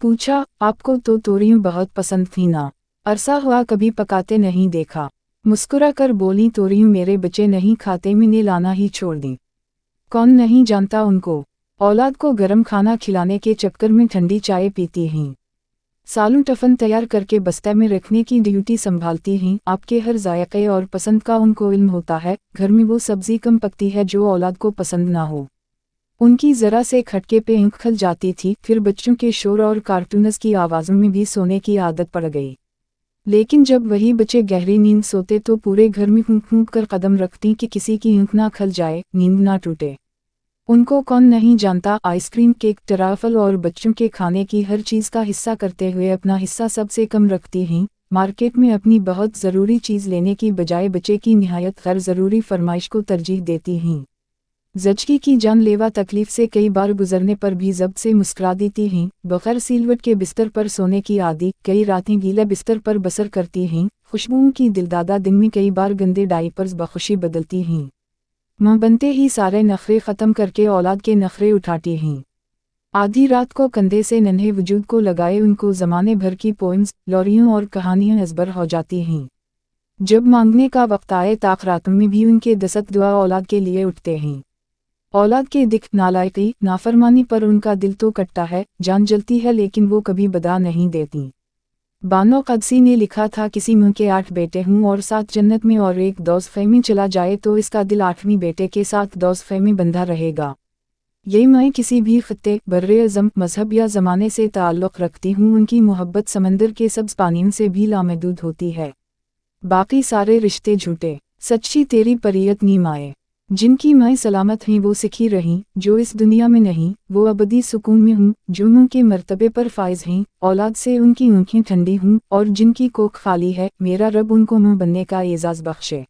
पूछा, आपको तो तोरियां बहुत पसंद थी ना, अरसा हुआ कभी पकाते नहीं देखा। मुस्कुरा कर बोली, तोरियां मेरे बच्चे नहीं खाते, मैंने लाना ही छोड़ दी। कौन नहीं जानता उनको, औलाद को गर्म खाना खिलाने के चक्कर में ठंडी चाय पीती हैं, सालों टफन तैयार करके बस्ते में रखने की ड्यूटी संभालती हैं। आपके हर जायके और पसंद का उनको इल्म होता है। घर में वो सब्जी कम पकती है जो औलाद को पसंद ना हो। उनकी ज़रा से खटके पे आँख खल जाती थी, फिर बच्चों के शोर और कार्टून्स की आवाज़ों में भी सोने की आदत पड़ गई। लेकिन जब वही बच्चे गहरी नींद सोते तो पूरे घर में फूंक फूंक कर कदम रखती कि किसी की आँख ना खल जाए, नींद ना टूटे। उनको कौन नहीं जानता, आइसक्रीम, केक, ट्रफल और बच्चों के खाने की हर चीज़ का हिस्सा करते हुए अपना हिस्सा सबसे कम रखती हैं। मार्केट में अपनी बहुत ज़रूरी चीज़ लेने की बजाय बच्चे की निहायत गैर ज़रूरी फरमाइश को तरजीह देती हैं। ज़चकी की जानलेवा तकलीफ से कई बार गुजरने पर भी ज़ब्त से मुस्कुरा देती हैं। बग़ैर सिलवट के बिस्तर पर सोने की आदी, कई रातें गीले बिस्तर पर बसर करती हैं। खुशबुओं की दिलदादा दिन में कई बार गंदे डायपर्स बखुशी बदलती हैं। माँ बनते ही सारे नखरे ख़त्म करके औलाद के नखरे उठाती हैं। आधी रात को कंधे से नन्हे वजूद को लगाए उनको ज़माने भर की पोइम्स, लोरियों और कहानियाँ अज़बर हो जाती हैं। जब मांगने का वक्त आए ताक रातों में भी उनके दसत दुआ औलाद के लिए उठते हैं। औलाद के दिख, नालायकी, नाफरमानी पर उनका दिल तो कटता है, जान जलती है, लेकिन वो कभी बदा नहीं देती। बानो क़दसी ने लिखा था, किसी मुँह के 8 बेटे हूँ और 7 जन्नत में और एक दोज़ख़ में चला जाए तो इसका दिल 8वीं बेटे के साथ दोज़ख़ में बंधा रहेगा। ये मैं किसी भी ख़त्ते, बर्रे-ए-ज़म, मज़हब या ज़माने से ताल्लुक़ रखती हूँ, उनकी मोहब्बत समंदर के सब्ज़ पानियों से भी लामहदूद होती है। बाकी सारे रिश्ते झूठे, सच्ची तेरी परियत नी माए। जिनकी मैं सलामत हैं वो सिखी रहीं, जो इस दुनिया में नहीं वो अबदी सुकून में हूँ। जो मुँह के मर्तबे पर फाइज हैं, औलाद से उनकी आँखें ठंडी हूँ, और जिनकी कोख खाली है, मेरा रब उनको मुँह बनने का एजाज़ बख्शे।